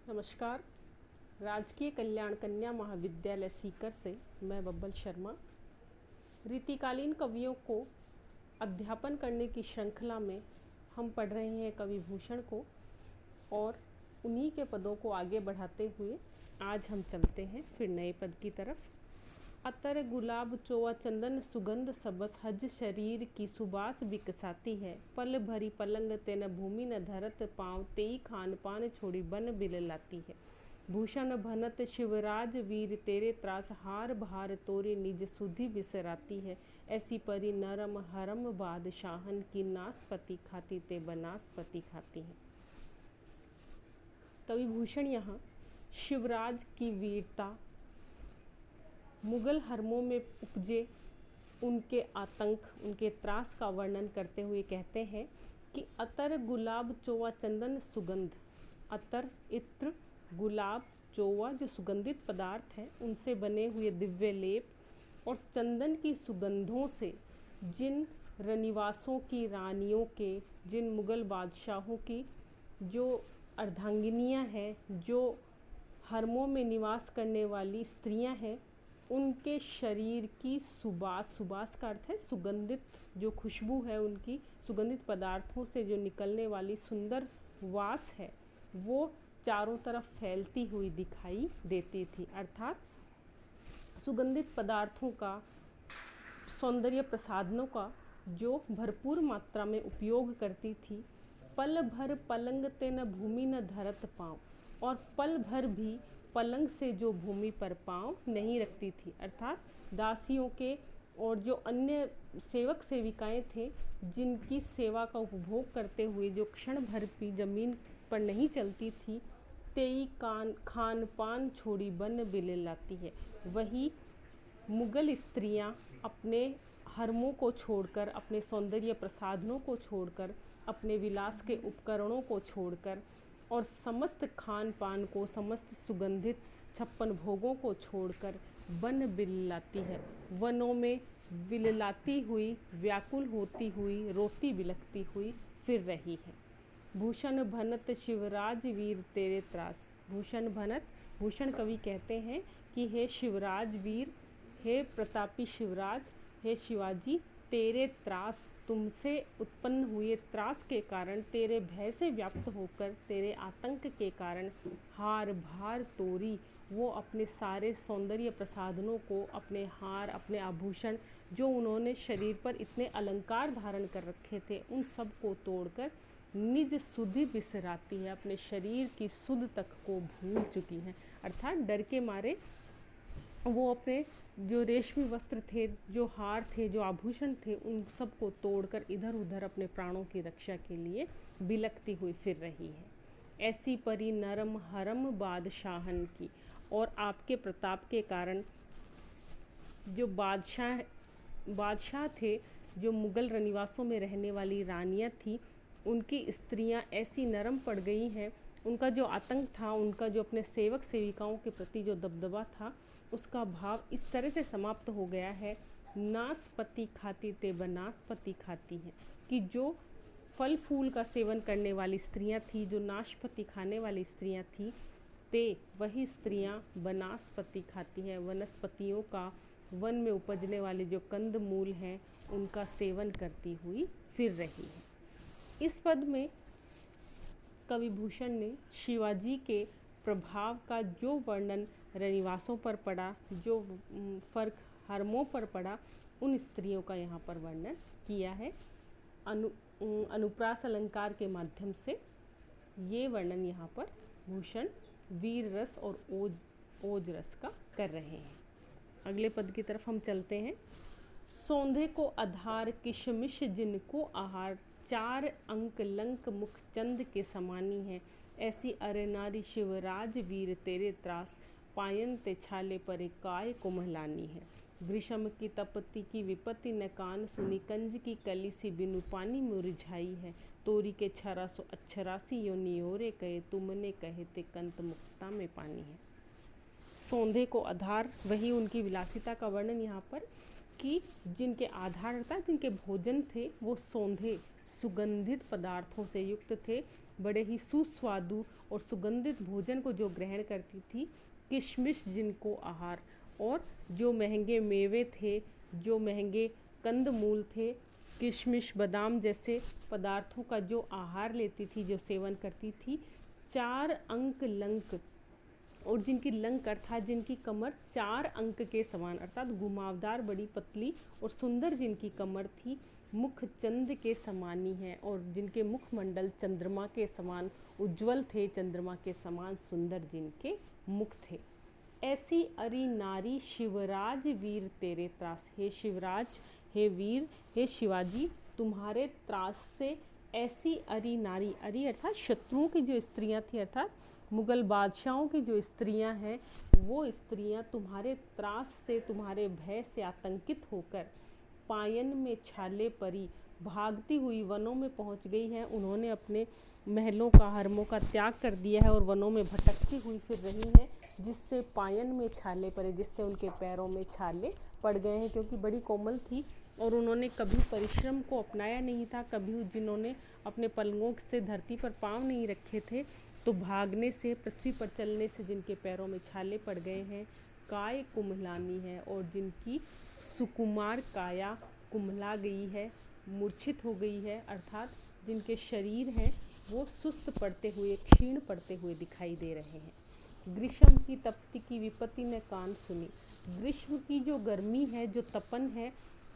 नमस्कार। राजकीय कल्याण कन्या महाविद्यालय सीकर से मैं बब्बल शर्मा। रीतिकालीन कवियों को अध्यापन करने की श्रृंखला में हम पढ़ रहे हैं कवि भूषण को और उन्हीं के पदों को आगे बढ़ाते हुए आज हम चलते हैं फिर नए पद की तरफ। अतर गुलाब चोआ चंदन सुगंध सबस हज शरीर की सुबास बिकसाती है। पल भरी पलंग तेन भूमि न धरत पाँव तेई खान पान छोड़ी बन बिल लाती है। भूषण भनत शिवराज वीर तेरे त्रास हार भार तोरे निज सुधि बिसराती है। ऐसी परी नरम हरम बादशाहन की नासपति खाती ते बनासपति खाती है। कवि भूषण यहाँ शिवराज की वीरता, मुगल हरमों में उपजे उनके आतंक, उनके त्रास का वर्णन करते हुए कहते हैं कि अतर गुलाब चोआ चंदन सुगंध। अतर, इत्र, गुलाब, चोआ जो सुगंधित पदार्थ हैं उनसे बने हुए दिव्य लेप और चंदन की सुगंधों से जिन रनिवासों की रानियों के, जिन मुगल बादशाहों की जो अर्धांगिनियां हैं, जो हरमों में निवास करने वाली स्त्रियां हैं, उनके शरीर की सुबास, सुबास का अर्थ है सुगंधित, जो खुशबू है उनकी, सुगंधित पदार्थों से जो निकलने वाली सुंदर वास है वो चारों तरफ फैलती हुई दिखाई देती थी। अर्थात सुगंधित पदार्थों का, सौंदर्य प्रसाधनों का जो भरपूर मात्रा में उपयोग करती थी। पल भर पलंग ते न भूमि न धरत पाँव, और पल भर भी पलंग से जो भूमि पर पाँव नहीं रखती थी। अर्थात दासियों के और जो अन्य सेवक सेविकाएं थे जिनकी सेवा का उपभोग करते हुए जो क्षण भर भी जमीन पर नहीं चलती थी, तेई खान पान छोड़ी बन बिले लाती है। वही मुगल स्त्रियां अपने हरमों को छोड़कर, अपने सौंदर्य प्रसाधनों को छोड़कर, अपने विलास के उपकरणों को छोड़कर और समस्त खान पान को, समस्त सुगंधित 56 भोगों को छोड़कर वन बिललाती है। वनों में बिललाती हुई, व्याकुल होती हुई, रोती बिलखती हुई फिर रही है। भूषण भनत शिवराज वीर तेरे त्रास। भूषण भनत, भूषण कवि कहते हैं कि हे शिवराज वीर, हे प्रतापी शिवराज, हे शिवाजी, तेरे त्रास, तुमसे उत्पन्न हुए त्रास के कारण, तेरे भय से व्याप्त होकर, तेरे आतंक के कारण हार भार तोरी, वो अपने सारे सौंदर्य प्रसाधनों को, अपने हार, अपने आभूषण, जो उन्होंने शरीर पर इतने अलंकार धारण कर रखे थे, उन सब को तोड़कर निज सुधि बिसराती है। अपने शरीर की सुध तक को भूल चुकी है। अर्थात डर के मारे वो अपने जो रेशमी वस्त्र थे, जो हार थे, जो आभूषण थे, उन सब को तोड़कर इधर उधर अपने प्राणों की रक्षा के लिए बिलखती हुई फिर रही है। ऐसी परी नरम हरम बादशाहन की, और आपके प्रताप के कारण जो बादशाह थे, जो मुगल रनिवासों में रहने वाली रानियां थी, उनकी स्त्रियां ऐसी नरम पड़ गई हैं। उनका जो आतंक था, उनका जो अपने सेवक सेविकाओं के प्रति जो दबदबा था, उसका भाव इस तरह से समाप्त हो गया है। नासपति खाती ते बनासपति खाती हैं, कि जो फल फूल का सेवन करने वाली स्त्रियां थी, जो नाशपति खाने वाली स्त्रियां थी, ते वही स्त्रियां बनासपति खाती हैं। वनस्पतियों का, वन में उपजने वाले जो कंद मूल हैं, उनका सेवन करती हुई फिर रही है। इस पद में कवि भूषण ने शिवाजी के प्रभाव का जो वर्णन रनिवासों पर पड़ा, जो फर्क हरमों पर पड़ा, उन स्त्रियों का यहाँ पर वर्णन किया है। अनुप्रास अलंकार के माध्यम से ये वर्णन यहाँ पर भूषण वीर रस और ओज रस का कर रहे हैं। अगले पद की तरफ हम चलते हैं। सौंधे को आधार किशमिश जिनको आहार, चार अंक लंक मुख चंद के समानी है। ऐसी अरे नारी शिवराज वीर तेरे त्रास, पायन ते छाले पर काय कोमहलानी है। वृषम की तपति की विपत्ति न कान सुनी, कंज की कली सी बिनु पानी मुरझाई है। तोरी के छरा सो अक्षरासी यो नियोरे कहे, तुमने कहे ते कंत मुक्ता में पानी है। सौंधे को आधार, वही उनकी विलासिता का वर्णन यहाँ पर, कि जिनके आधार अर्थात जिनके भोजन थे वो सौंधे, सुगंधित पदार्थों से युक्त थे, बड़े ही सुस्वादु और सुगंधित भोजन को जो ग्रहण करती थी, किशमिश जिनको आहार, और जो महंगे मेवे थे, जो महंगे कंदमूल थे, किशमिश बादाम जैसे पदार्थों का जो आहार लेती थी, जो सेवन करती थी, 4 अंक लंक, और जिनकी लंक अर्थात जिनकी कमर 4 अंक के समान अर्थात घुमावदार बड़ी पतली और सुंदर जिनकी कमर थी, मुख चंद्र के समान ही है, और जिनके मुखमंडल चंद्रमा के समान उज्जवल थे, चंद्रमा के समान सुंदर जिनके मुख थे। ऐसी अरि नारी शिवराज वीर तेरे त्रास, हे शिवराज, हे वीर, हे शिवाजी, तुम्हारे त्रास से ऐसी अरि नारी, अरि अर्थात शत्रुओं की जो स्त्रियां थी, अर्थात मुगल बादशाहों की जो स्त्रियां हैं, वो स्त्रियां तुम्हारे त्रास से, तुम्हारे भय से आतंकित होकर पायन में छाले परी भागती हुई वनों में पहुंच गई हैं। उन्होंने अपने महलों का, हरमों का त्याग कर दिया है और वनों में भटकती हुई फिर रही हैं, जिससे पायन में छाले पड़े, जिससे उनके पैरों में छाले पड़ गए हैं, क्योंकि बड़ी कोमल थी और उन्होंने कभी परिश्रम को अपनाया नहीं था, कभी जिन्होंने अपने पलंगों से धरती पर पाँव नहीं रखे थे, तो भागने से, पृथ्वी पर चलने से जिनके पैरों में छाले पड़ गए हैं, काय कुम्हलानी है, और जिनकी सुकुमार काया कुम्हला गई है, मूर्छित हो गई है, अर्थात जिनके शरीर हैं वो सुस्त पड़ते हुए, क्षीण पड़ते हुए दिखाई दे रहे हैं। ग्रीष्म की तपती की विपत्ति ने कान सुनी, ग्रीष्म की जो गर्मी है, जो तपन है,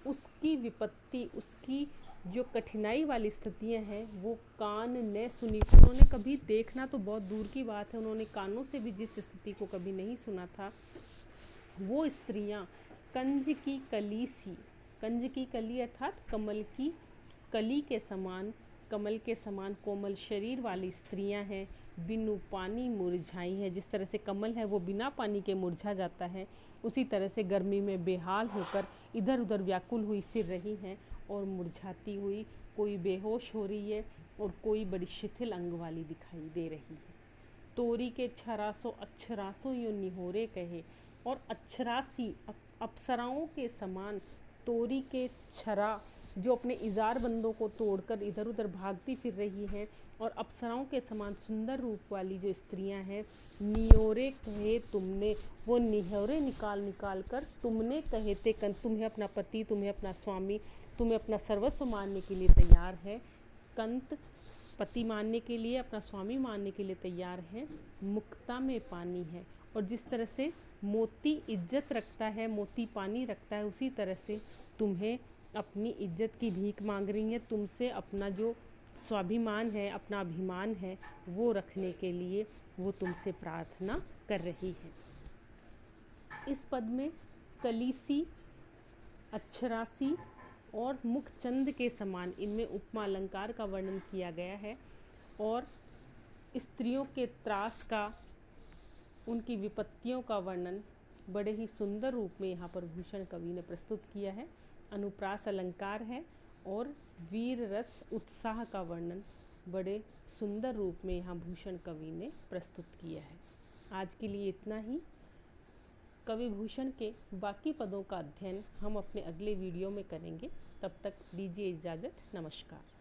उसकी विपत्ति, उसकी जो कठिनाई वाली स्थितियां हैं, वो कान ने सुनी। उन्होंने कभी देखना तो बहुत दूर की बात है, उन्होंने कानों से भी जिस स्थिति को कभी नहीं सुना था, वो स्त्रियां कंज की कली सी, कंज की कली अर्थात कमल की कली के समान, कमल के समान कोमल शरीर वाली स्त्रियां हैं, बिनु पानी मुरझाई हैं। जिस तरह से कमल है वो बिना पानी के मुरझा जाता है, उसी तरह से गर्मी में बेहाल होकर इधर उधर व्याकुल हुई फिर रही हैं और मुरझाती हुई, कोई बेहोश हो रही है और कोई बड़ी शिथिल अंग वाली दिखाई दे रही है। तोरी के छरासों अक्षरासों यो निहोरे कहे, और अक्षरासी अप्सराओं के समान तोरी के छरा जो अपने इजार बंदों को तोड़कर इधर उधर भागती फिर रही हैं, और अप्सराओं के समान सुंदर रूप वाली जो स्त्रियां हैं, नियोरे कहे तुमने, वो निहोरे निकाल निकाल कर तुमने कहे थे, तुम्हें अपना पति, तुम्हें अपना स्वामी, तुम्हें अपना सर्वस्व मानने के लिए तैयार है। कंत पति मानने के लिए, अपना स्वामी मानने के लिए तैयार है। मुक्ता में पानी है, और जिस तरह से मोती इज्जत रखता है, मोती पानी रखता है, उसी तरह से तुम्हें अपनी इज्जत की भीख मांग रही है, तुमसे अपना जो स्वाभिमान है, अपना अभिमान है, वो रखने के लिए वो तुमसे प्रार्थना कर रही है। इस पद में कलीसी, अक्षरासी और मुखचंद के समान, इनमें उपमा अलंकार का वर्णन किया गया है, और स्त्रियों के त्रास का, उनकी विपत्तियों का वर्णन बड़े ही सुंदर रूप में यहाँ पर भूषण कवि ने प्रस्तुत किया है। अनुप्रास अलंकार है और वीर रस उत्साह का वर्णन बड़े सुंदर रूप में यहाँ भूषण कवि ने प्रस्तुत किया है। आज के लिए इतना ही। कवि भूषण के बाकी पदों का अध्ययन हम अपने अगले वीडियो में करेंगे। तब तक दीजिए इजाज़त। नमस्कार।